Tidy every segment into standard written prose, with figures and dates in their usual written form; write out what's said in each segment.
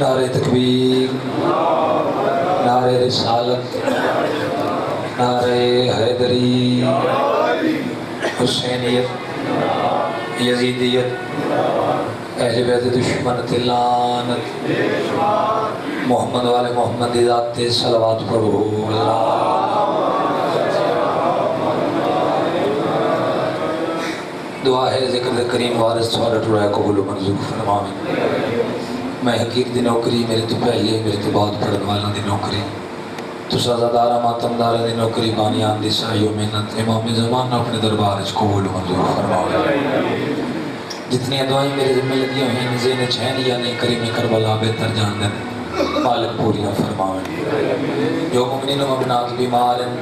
نعرہ تکبیر، نعرہ رسالت، نعرہ حیدری، حسینیت، یزیدیت، اہل بیت دشمن لعنت، محمد والے محمد دی ذات تے صلوات پڑھو دعا ہے ذکر کریم وارث سوال ٹوڑا قبول و منظور فرماویں۔ میں حقیق دی نوکری میرے تو پہلے میرے تو بعد پڑھن والا دی نوکری تو سزادارہ ماتم دارہ دی نوکری بانیان دی سعی و محنت امام زمان اپنے دربار اچ قبول و منظور فرماویں۔ جتنی دعائیں میرے ذمہ لگی ہوئی ہیں زین چھین یا نہیں کریم کربلا بہتر جان دیں مالک پوریاں فرماویں۔ جو مومنین و مومنات بیمار ہیں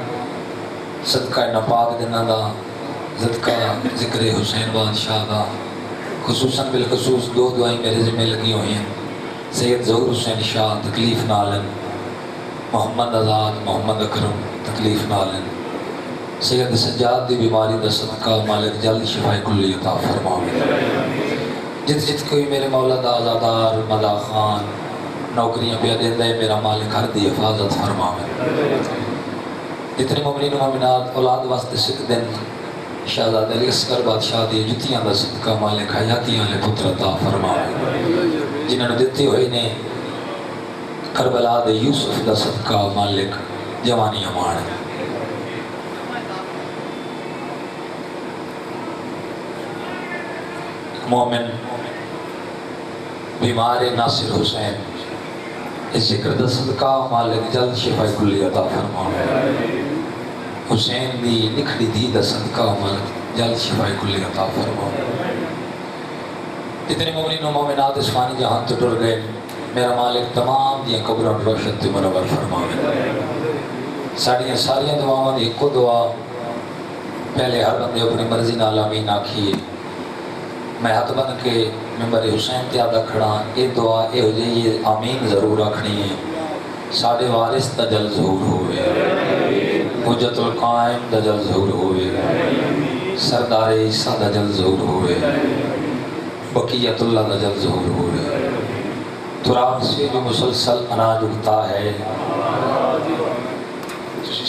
صدقہ نپاک دینا دا صدقہ ذکر حسین بادشاہ دا خصوصاً بالخصوص دو دعائیں میرے ذمہ لگی ہوئی ہیں۔ سید ظہور حسین شاہ تکلیف نالن، محمد آزاد محمد اکرم تکلیف نالن، سید سجاد دی بیماری دا صدقہ مالک جلد شفاء کلی عطا فرماویں۔ جت کوئی میرے مولا دا آزادار مدا خان نوکریاں پہ دیندا ہے میرا مالک ہر دی حفاظت فرماویں۔ جتنے مومنین و مومنات اولاد واسطے سکھ دن شہزادہ علی اصغر بادشاہ دی جتیاں دا صدقہ مالک حیاتیاں لے پتر عطا فرماویں۔ جنہوں نے دیتے ہوئے نے کربلا دے یوسف دا صدقہ مالک جوانی امان۔ مومن بیمار ناصر حسین اس ذکر دا صدقہ مالک جلد شفاء کلی عطا فرماویں۔ حسین دی نکھڑی دی دا صدقہ مالک جلد شفاء کلی عطا فرماویں۔ جتنے مومنین و مومنات اس فانی جہاں تو ٹر گئے میرا مالک تمام دیاں قبروں روشن تے منور فرماویں۔ ساریاں دعاواں دی ایک دعا پہلے ہر بندے اپنی مرضی نال آمین آکھیے۔ میں ہاتھ بن کے ممبر حسین تے آدھا کھڑا یہ دعا اے ہو جائے یہ آمین ضرور رکھنی ہے۔ ساڑھے وارث دا جل ظہور ہوئے، حجت القائم دا جل ظہور ہوئے، سردار عیسیٰ دا جل ظہور ہوئے، بقیت اللہ دا جل ظہور ہوئے۔ تراب سے جو مسلسل اناج اگتا ہے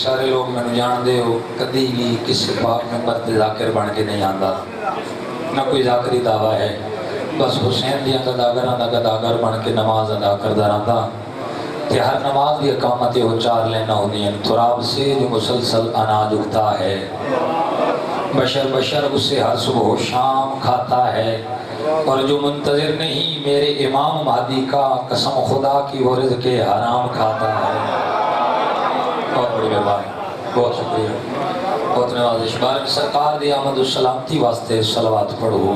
سارے لوگ میں جان دے ہو کدی بھی کسی پاک ممبر تے ذاکر بن کے نہیں آندا نہ کوئی ذاکری دعویٰ ہے، بس حسین دیاں گداگراں دا گداگر بن کے نماز ادا کردا رہندا کہ ہر نماز دی اقامت ہو چار لینا ہوندی ہیں۔ تراب سے جو مسلسل اناج اگتا ہے بشر اسے ہر صبح و شام کھاتا ہے، اور جو منتظر نہیں میرے امام مہدی کا قسم خدا کی وہ رزق حرام کھاتا ہے۔ بہت بڑی مہربانی، بہت شکریہ، بہت نوازش۔ بارک سرکار دی آمد و سلامتی واسطے صلوات پڑھو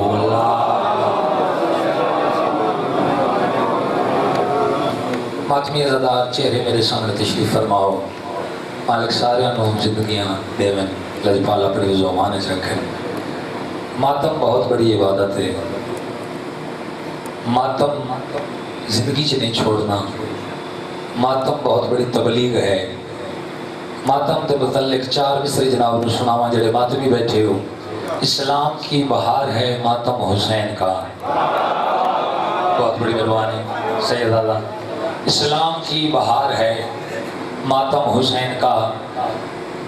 ماتمی عزادار چہرے میرے سامنے تشریف فرماؤ۔ مالک سارے انہوں زندگیاں دیویں لجپال اپنی زمانے سے رکھیں۔ ماتم بہت بڑی عبادت ہے، ماتم زندگی سے نہیں چھوڑنا، ماتم بہت بڑی تبلیغ ہے۔ ماتم تے متعلق چار مصری جناب نے سناواں جڑے ماتمی بیٹھے ہو۔ اسلام کی بہار ہے ماتم حسین کا، بہت بڑی مہربانی سیدزادہ۔ اسلام کی بہار ہے ماتم حسین کا،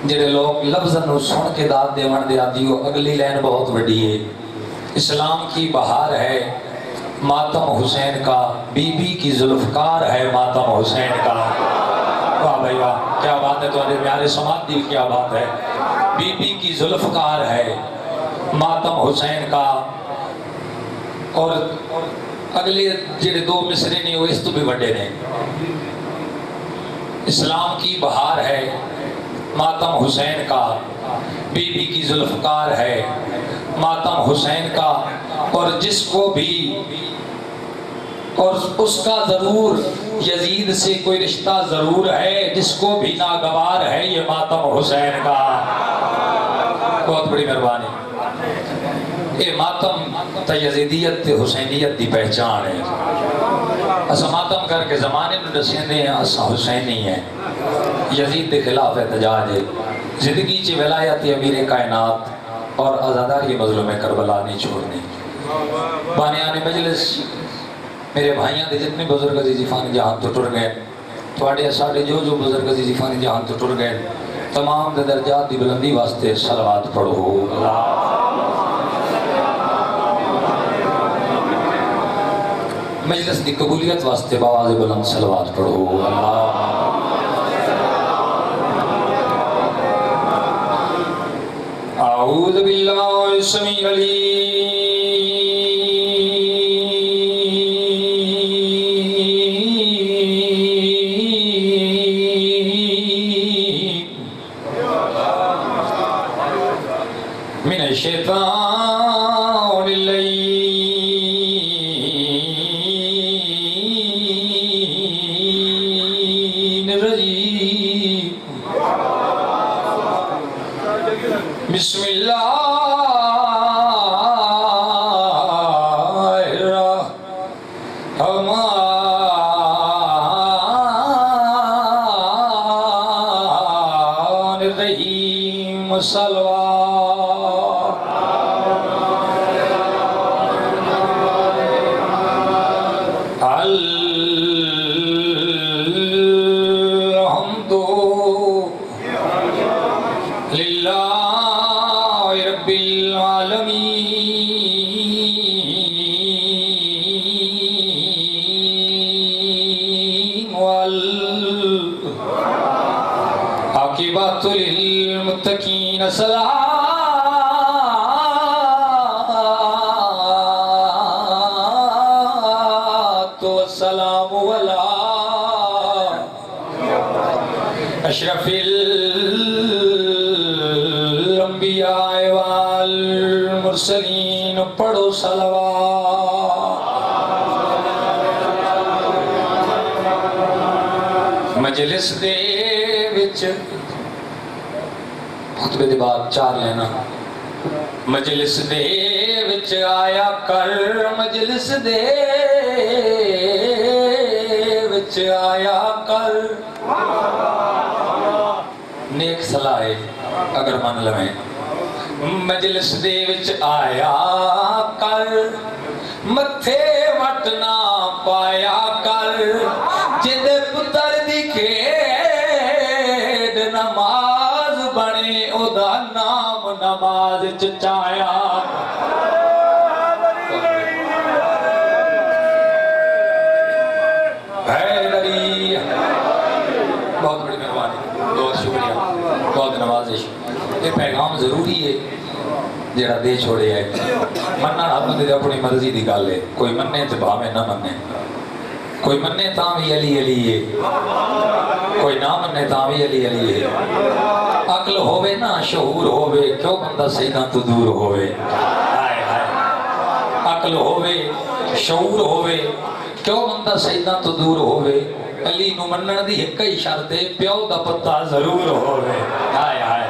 جڑے لوگ لفظ نو سن کے داد دیوان دے آدھی ہو اگلی لین بہت بڑی ہے۔ اسلام کی بہار ہے ماتم حسین کا، بی بی کی ذوالفقار ہے ماتم حسین کا۔ واہ بھائی واہ، کیا بات ہے، تو میارے سماعت دی کیا بات ہے۔ بی بی کی ذوالفقار ہے ماتم حسین کا، اور اگلے جڑے دو مصرے نہیں ہوئے اس تو بھی بڑے نے۔ اسلام کی بہار ہے ماتم حسین کا، بی بی کی ذوالفقار ہے ماتم حسین کا، اور جس کو بھی اور اس کا ضرور یزید سے کوئی رشتہ ضرور ہے، جس کو بھی ناگوار ہے یہ ماتم حسین کا۔ بہت بڑی مہربانی۔ اے ماتم تا یزیدیت تے حسینیت دی پہچان ہے۔ اسا ماتم کر کے زمانے نو دسیندے ہیں اسا حسینی ہیں، یزید دے خلاف احتجاج ہے۔ زندگی چی ولایت امیر کائنات اور آزاداری مظلوم کربلا نہیں چھوڑنی۔ بانیان مجلس میرے بھائیاں دے جتنے بزرگ عزیز فانی جہان تو ٹر گئے، تھوڑے ساڑھے جو بزرگ عزیز فانی جہان تو ٹر گئے، تمام دے درجات دی بلندی واسطے صلوات پڑھو مجلس دی قبولیت واسطے بآواز بلند صلوات پڑھو اعوذ باللہ السمیع العلیم من الشیطان اللعین الرجیم بسم اللہ الرحمن الرحیم صلوات الحمد للہ رب العالمین والعاقبۃ للمتقین الصلاۃ والسلام علی اشرف الانبیاء والمرسلین پڑھو صلوات مجلس دے وچ خطبے دے بعد چار لینا مجلس دے وچ آیا کر مجلس دے وچ آیا کر نیک صلاح ہے اگر من لویں مجلس دے وچ آیا کر متھے وٹنا پایا کر جدے پتر دی کھیڈ نماز بنے او دا نام نماز چچایا حیدری بہت بڑی مہربانی بہت شکریہ بہت نوازش یہ پیغام ضروری ہے جڑا دے چھوڑے ہے مننا رب دے اپنی مرضی دی گل ہے کوئی مننے تے بھاویں نہ مننے کوئی مننے تاں بھی علی علی ہے کوئی نہ مننے تاں بھی علی علی ہے عقل ہووے نا شعور ہووے کیوں بندہ سیداں تو دور ہووے ہائے ہائے عقل ہووے شعور ہووے کیوں بندہ سیداں تو دور ہووے علی نو منن دی ایک ہی شرط ہے پیو دا پتہ ضرور ہووے ہائے ہائے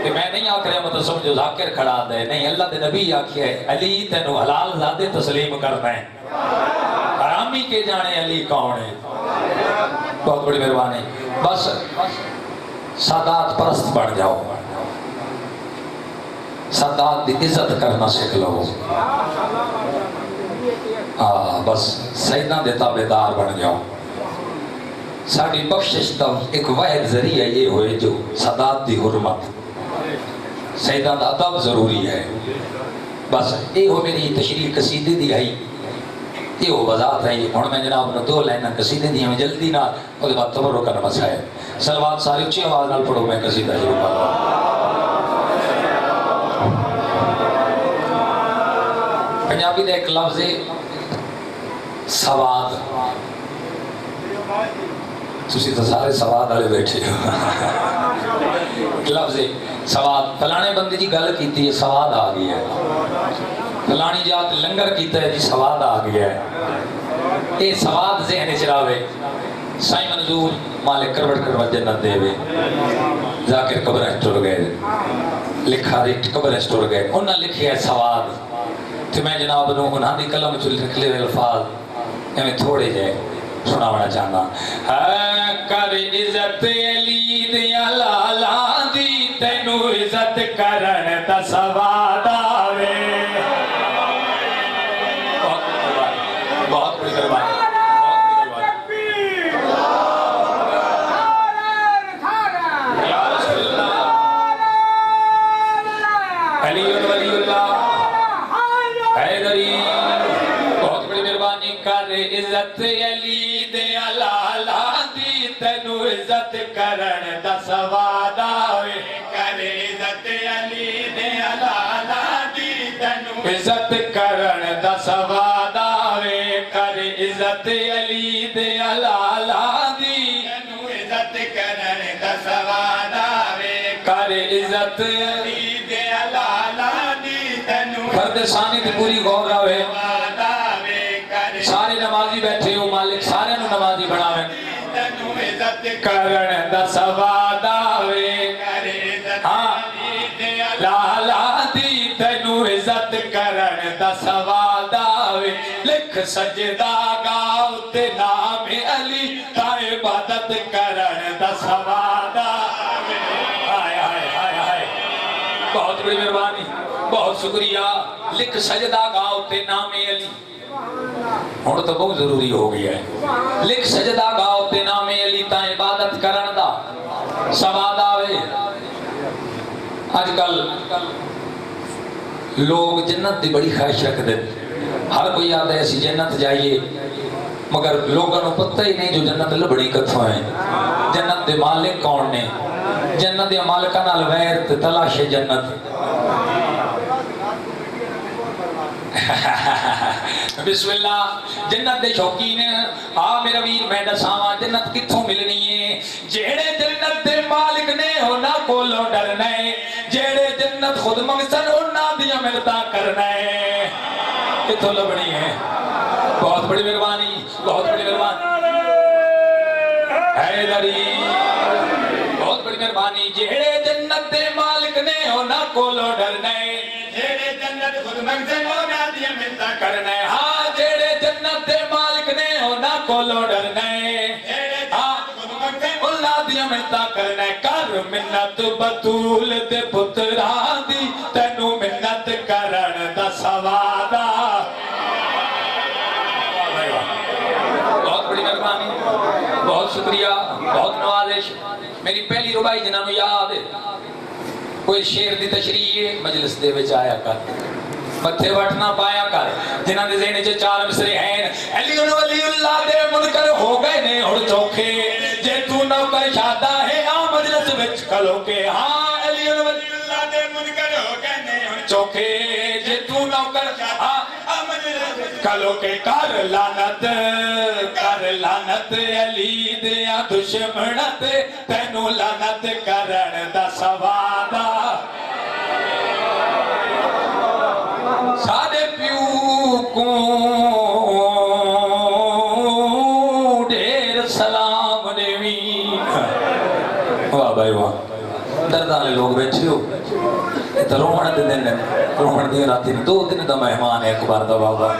میں نہیں آکھ رہا مطلب سمجھو ذاکر کھڑا دے نہیں اللہ دے نبی آکھیا ہے علی تینو حلال زادے تسلیم کرنا ہے حرامی کے جانے علی کون ہے بہت بڑی مہربانی بس سادات پرست بڑھ جاؤ سادات دی عزت کرنا سکھ لو بس سیدنا دے تابعدار بن جاؤ ساڑی بخشش دا ایک واحد ذریعہ یہ ہوئے جو سادات دی حرمت سیدان دا ادب ضروری ہے بس یہ ہو میری تشریح قصیدے دی آئی یہ ہو وضاحت ہے اور میں جناب نے دو لائنہ قصیدے دی ہمیں جلدی نہ اور بعد تبرک کا نمس ہے صلوات ساری اچھی آواز نال پڑھو میں قصیدہ شروع کر رہا پنجابی دے ایک لفظ ہے سواد تسی تو سارے سواد والے بیٹھے ہو لفظ سواد فلانے بندے جی گل کیتی ہے سواد آ گیا ہے فلانی جات لنگر کیتا ہے جی سواد آ گیا ہے یہ سواد ذہن چراوے سائی منظور مالک کروڑ کروڑ جنت دے وے ذاکر قبر ٹر گئے لکھا دی قبر ٹر گئے انہاں لکھیا ہے سواد تو میں جناب نو انہاں دی قلم چ لکھلے الفاظ میں تھوڑے جائے سناونا چاہنا کر عزت علی دیا لالا دی تینو عزت کرن دا سواد آوے بہت بڑی مہربانی یا رسول اللہ علی ولی اللہ حیدری بہت بڑی مہربانی کر عزت علی دے لالا دی تینو عزت کرن دا سواد آوے کر عزت علی دے لالا دی تینو عزت کرن دا سواد آوے کر عزت علی دے لالا دی تینو عزت کرن دا سواد آوے کر عزت علی دے لالا دی تینو فرد ثانی دی پوری غور آوے سارے نمازی بیٹھے ہو مالک سارے نو نمازی بناویں تینو عزت کرن دا سواد آوے ہاں لالا دی تینو عزت کرن دا سواد آوے لکھ سجدہ گاؤ تے نام علی تا عبادت کرن دا سواد آوے ہائے ہائے ہائے ہائے بہت بڑی مہربانی بہت شکریہ لکھ سجدہ گاؤ تے نام علی ہون تو بہت ضروری ہو گیا ہے لکھ سجدہ گاؤ تے نام علی تا عبادت کرن دا سواد آوے آج کل لوگ جنت دی بڑی خواہش رکھ دے ہر کوئی یاد ہے ایسی جنت جائیے مگر لوگوں کو پتہ ہی نہیں جو جنت لبڑی کتھوں ہیں جنت دے مالک کون نے جنت دے مالکہ نال ویر تے تلاش جنت بسم اللہ جنت دے شوقین میرا ویر میں دساواں جنت کتھوں ملنی ہے جیڑے جنت دے مالک نے ہونا کولوں ڈرنا ہے جیڑے جنت خود منگسن ہونا دیا ملتا کرنا ہے کتھوں لبنی ہے بہت بڑی مہربانی بہت بڑی مہربانی حیدری بہت بڑی مہربانی جیڑے جنت دے مالک نے ہونا کولوں ڈرنا ہے جیڑے جنت خود منگسن ہونا دیا ملتا کرنا ہے ہاں جیڑے جنت دے مالک نے ہونا کولوں ڈرنا ہے ہاں اللہ دیا ملتا کرنا ہے کر منت بطول دے پتران دی تینو منت کرن دا سواد بہت بڑی مہربانی بہت شکریہ بہت نوازش میری پہلی ربائی جنہوں نے یاد ہے کوئی شیر دی تشریح مجلس دے وچ آیا کر متھے وٹنا پایا کر جنہاں دے ذہن وچ چار مصرے ہیں علی ولی اللہ دے منکر ہو گئے نے ہن چوکھے جے تو نوکر شادہ ہے آ مجلس وچ کھلو کے ہاں علی ولی اللہ دے منکر ہو گئے نے ہن چوکھے جے تو نوکر شادہ آ مجلس وچ کھلو کے کر لعنت علی دیا دشمنت تینو لعنت کرن دا سواد سادے پیو کو ڈھیر سلام دیوین واہ بھائی واہ دردانے لوگ بیٹھے ہو تو رومن دے دن رومن دی راتی دو دن دا مہمان ہے ایک بار دا بابا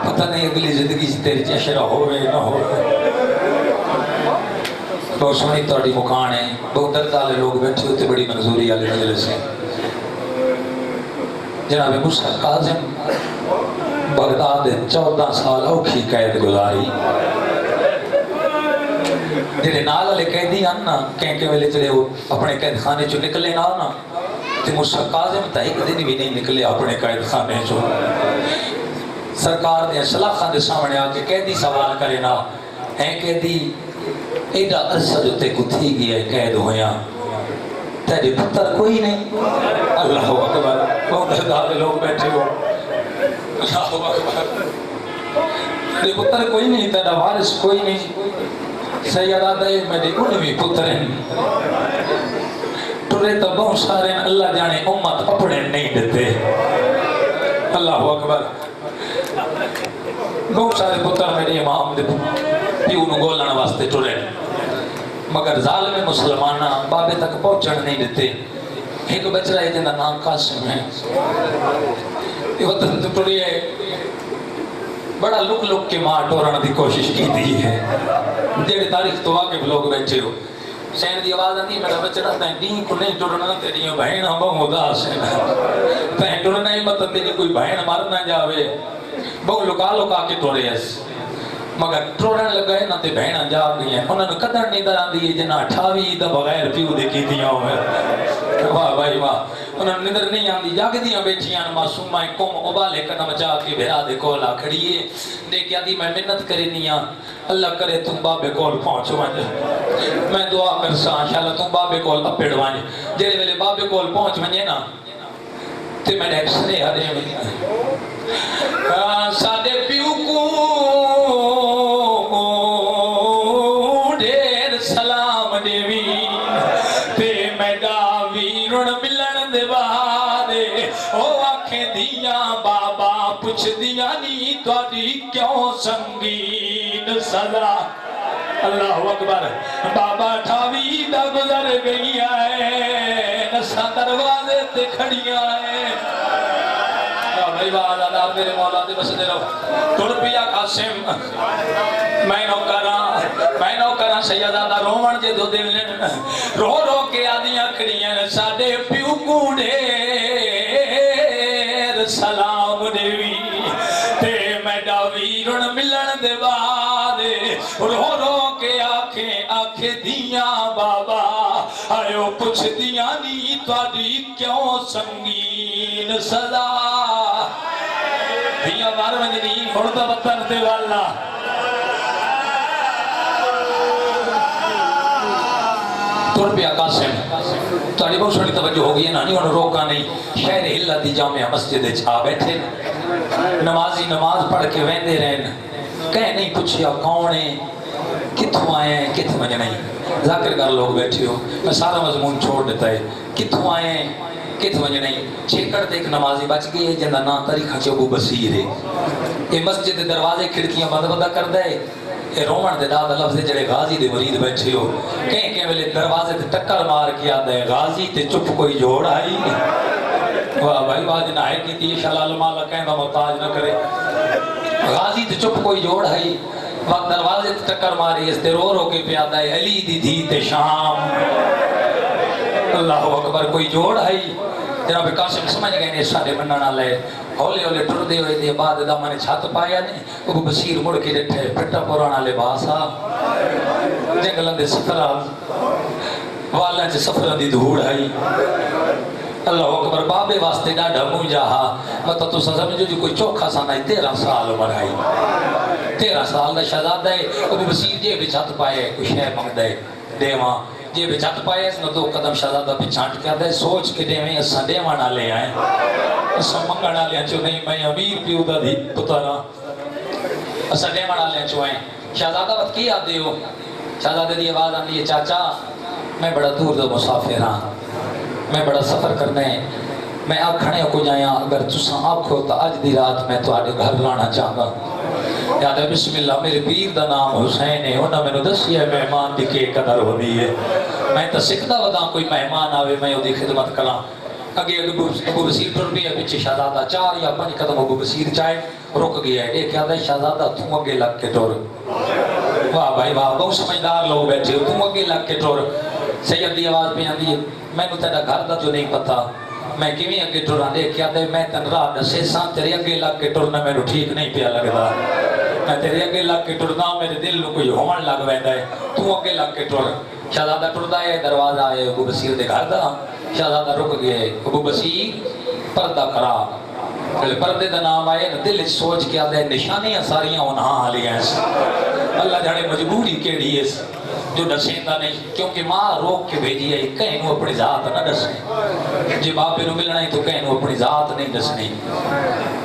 پتہ نہیں اگلی زندگی سے تیری چشرہ ہوئے نہ ہوئے بہت سونی توڑی مکان ہے بہت دردانے لوگ بیٹھے ہوتے بڑی منظوری آلی مجلس ہے جناب موسیٰ قاظم بغداد 14 سال اوکھی قید گزاری جنہیں نال علی قیدی آنا کہیں کہ ویلے چلے اپنے قید خانے چو نکلے نہ آنا تو موسیٰ قاظم تا ایک دن بھی نہیں نکلے اپنے قید خانے چو سرکار نے صلاح خان دے سامنے آکے قیدی سوال کرے نا اے قیدی ایڈا عرصہ جو تے کو تھی گیا قید ہویا تیرے پتر کوئی نہیں اللہ اکبر بہت دردارے لوگ بیٹھے ہو اللہ اکبر تیرے پتر کوئی نہیں تیرا وارث کوئی نہیں سیدہ دے میرے انوی پتر ہیں ترے تو بہت سارے اللہ جانے امت اپنے نہیں دیتے اللہ اکبر بہت سارے پتر میرے امام دے پیو نو گولن واسطے ٹرے مگر ظالم مسلمانہ بابے تک پہنچن نہیں دیتے ایک بچہ ہے جنہ نام قاسم ہے یہ وطن تو ٹوڑی ہے بڑا لک لک کے ماں ٹورن دی کوشش کی دی ہے جیڑے تاریخ تو واقع لوگ بیٹھے ہو شہر دی آواز آتی میرا بچڑا تین دین کو نہیں ٹورنا تیری بہن ہم اداس ہے تین ٹورنا ہی مطلب تیری کوئی بہن مر نہ جاوے بہو لکا لکا کے ٹورے اس مگر ٹورن لگا ہے نا تے بہن جا گئی ہیں انہوں نے قدر نہیں در آندی ہے جنا 28 دا بغیر پیو دے کی دیاں ہوئے واہ بھائی واہ انہوں نے ندر نہیں آندی جاگ دیاں بیٹھیاں معصومہ قوم ابالے قدم جا کے بھیرا دے کولا کھڑیے دیکھ آدھی میں منت کرنی ہاں اللہ کرے تم بابے کول پہنچو ونج میں دعا کرسا انشاءاللہ تم بابے کول اپڑ ونج جڑے ویلے بابے کول پہنچ ونجے نا تے میں ڈیک سنے ہرے میں سادے پیو کو ڈیر سلام دیوی تے میں داوی رن ملن دے بعدے او آنکھیں دیاں بابا پوچھ دیاں نی تواڈی کیوں سنگین سزا اللہ اکبر بابا 28 دا گزر گئی ہے نساں دروازے تے کھڑیاں ہیں بھائی بات اللہ میرے مولا دے بس دے رہو تڑ پیا قاسم میں نو کراں سیدہ رومن جے دو دل رو رو کے آدیاں کھڑیاں ساڈے پیو کوڑے سلام دیوی تے میں ڈاویرن ملن دے بعد رو رو کے آنکھیں دیاں بابا آئیو پوچھ دیاں نی تواڈی کیوں سنگین سزا دیاں بار ونجنی مڑتا وطن دے والا تر پیا قاسم تاری بہت سڑی توجہ ہو گئی ہے نا نہیں انہوں روکا نہیں شہر اللہ دی جامعہ مسجد چھا بیٹھے نمازی نماز پڑھ کے ویندے رہن کہیں نہیں پوچھیا کون ہے کتھوں آئے ہیں کتھوں مجھے نہیں ذاکر کر لوگ بیٹھے ہو میں سارا مضمون چھوڑ دیتا ہے کتھوں آئے ہیں کتھوں مجھے نہیں چھیکڑ تے ایک نمازی بچ گئی ہے جندہ نا طریقہ چے ابو بصیر ہے یہ مسجد دروازے کھڑکیاں بند بندہ کر دے یہ رومن دے داد لفظ جڑے غازی دے مرید بیٹھے ہو کہیں ویلے دروازے تے ٹکر مار کے آدھا ہے غازی تے چپ کوئی جوڑ آئی واہ بھائی واہ جنہ ہے کی شلال مالا کہیں دا محتاج نہ کرے غازی تے چپ کوئی جوڑ آئی وقت دروازے تے ٹکر ماری اس تے رو رو کے پیادہ ہے علی دی دھی تے شام اللہ اکبر کوئی جوڑ آئی جناب قاسم سمجھ گئے نے سارے مننا لے ہولے ہولے ٹر دے ہوئے دے بعد دا میں نے چھت پایا نے ابو بصیر مڑ کے ڈٹھے پھٹا پرانا لباسا جنگلن دے سفرہ والن سے سفرہ دی دھوڑ آئی اللہ اکبر بابے واسطے ڈاڈا موں جاہا مطلب تو سمجھو جو کوئی چوکھا سانا ہے 13 سال عمر آئی 13 سال دا شہزادہ ہے ابو بصیر جے بھی چھت پائے کوئی شے مانگ دے دیواں جے بھی چھت پائے اس نے 2 قدم شہزادہ پہ چھانٹ کے آدھے سوچ کے دیویں اساں دیواں نہ لے آئیں اساں منگن والے چوں نہیں میں امیر پیو دا دی پترا اساں دیواں نہ لے چوں آئیں شہزادہ وقت کی آدھے ہو شہزادہ دی آواز آندی ہے چاچا میں بڑا دور دا مسافر ہاں میں بڑا سفر کرنا ہے میں آپ کھڑے کو جائیں اگر تساں آکھو تو اج دی رات میں تواڈے گھر لانا چاہتا یاد ہے بسم اللہ میرے پیر دا نام حسین ہے انہاں میں نے دسی ہے مہمان دی کے قدر ہوندی ہے میں تو سکھدا ودا کوئی مہمان آوے میں اودی خدمت کراں اگے ابو بصیر ٹر پیا پیچھے شہزادہ 4 یا 5 قدم ابو بصیر چائے رک گیا ہے ایک یاد ہے شہزادہ تو اگے لگ کے ٹر واہ بھائی واہ بہت سمجھدار لوگ بیٹھے ہو تم اگے لگ کے ٹر سید دی آواز پہ آندی ہے میں نو تیرا گھر دا جو نہیں پتا میں کیویں اگے ٹراں دیکھ کے آدھے میں تن راہ دسے ساں تیرے اگے لگ کے ٹرنا میرے ٹھیک نہیں پیا لگدا میں تیرے اگے لگ کے ٹرنا میرے دل نو کوئی ہون لگ ویندا ہے تو اگے لگ کے ٹر شہزادہ ٹردا ہے دروازہ آئے ابو بصیر دے گھر دا شہزادہ رک گئے ابو بصیر پردہ کرا پردے دا نام آئے دل سوچ کے آدھے نشانیاں ساریاں انہاں والیاں اللہ جانے مجبوری کیڑی ہے جو دسیندہ نہیں کیونکہ ماں روک کے بھیجی ہے کہیں نو اپنی ذات نہ دسیں جی باپے نو ملنا ہے تو کہیں نو اپنی ذات نہیں دسنی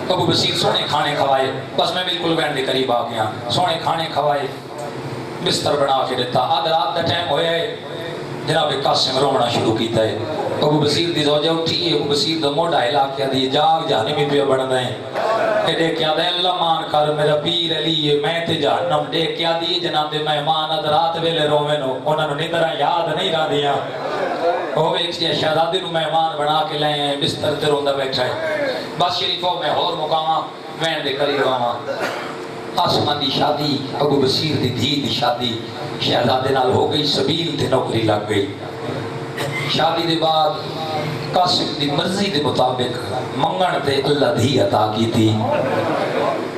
ابو بصیر سونے کھانے کھوائے بس میں بالکل بین دے قریب آ گیا سونے کھانے کھوائے بستر بنا کے دیتا آدھ رات دا ٹائم ہویا ہے جناب قاسم رونا شروع کیتا ہے ابو بصیر دی زوجہ اٹھی ہے ابو بصیر دا موڑا ہلا کے دی جاگ جہنمی پہ بڑھنا ہے دیکھ کیا دے اللہ مان کر میرا پیر علی ہے میں تے جہنم دیکھ کیا دی جناب دے مہمان ادرات ویلے رومنو انہاں نو نیندرا یاد نہیں رہ دیا وہ ایک شہزادی نو مہمان بنا کے لائے ہیں بستر تے روندا بیٹھا ہے بس شریفوں میں اور مقاماں وین دے قریب آواں آسمان دی شادی ابو بصیر دی دھی دی شادی شہزادے نال ہو گئی سبیل تے نوکری لگ گئی شادی دے بعد قاسم دی مرضی دے مطابق منگن تے اللہ دھی عطا کی تھی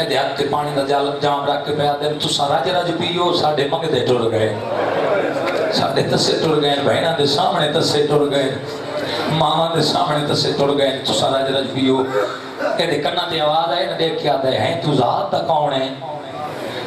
ਇਹਦੇ ਹੱਥ ਤੇ ਪਾਣੀ ਦਾ ਜਾਮ ਰੱਖ ਕੇ ਪਿਆ ਦੇ ਤੁਸੀਂ ਰੱਜ ਰੱਜ ਪੀਓ ਸਾਡੇ ਮੰਗਦੇ ਟੁਰ ਗਏ ਸਾਡੇ ਤੱਸੇ ਟੁਰ ਗਏ ਭੈਣਾਂ ਦੇ ਸਾਹਮਣੇ ਤੱਸੇ ਟੁਰ ਗਏ ਮਾਵਾਂ ਦੇ ਸਾਹਮਣੇ ਤੱਸੇ ਟੁਰ ਗਏ ਤੁਸੀਂ ਰੱਜ ਰੱਜ ਪੀਓ ਇਹਦੇ ਕੰਨਾਂ ਤੇ ਆਵਾਜ਼ ਆਏ ਨਾ ਦੇਖ ਕੇ ਆਦਾ ਹੈ ਤੂੰ ਜ਼ਾਤ ਦਾ ਕੌਣ ਹੈ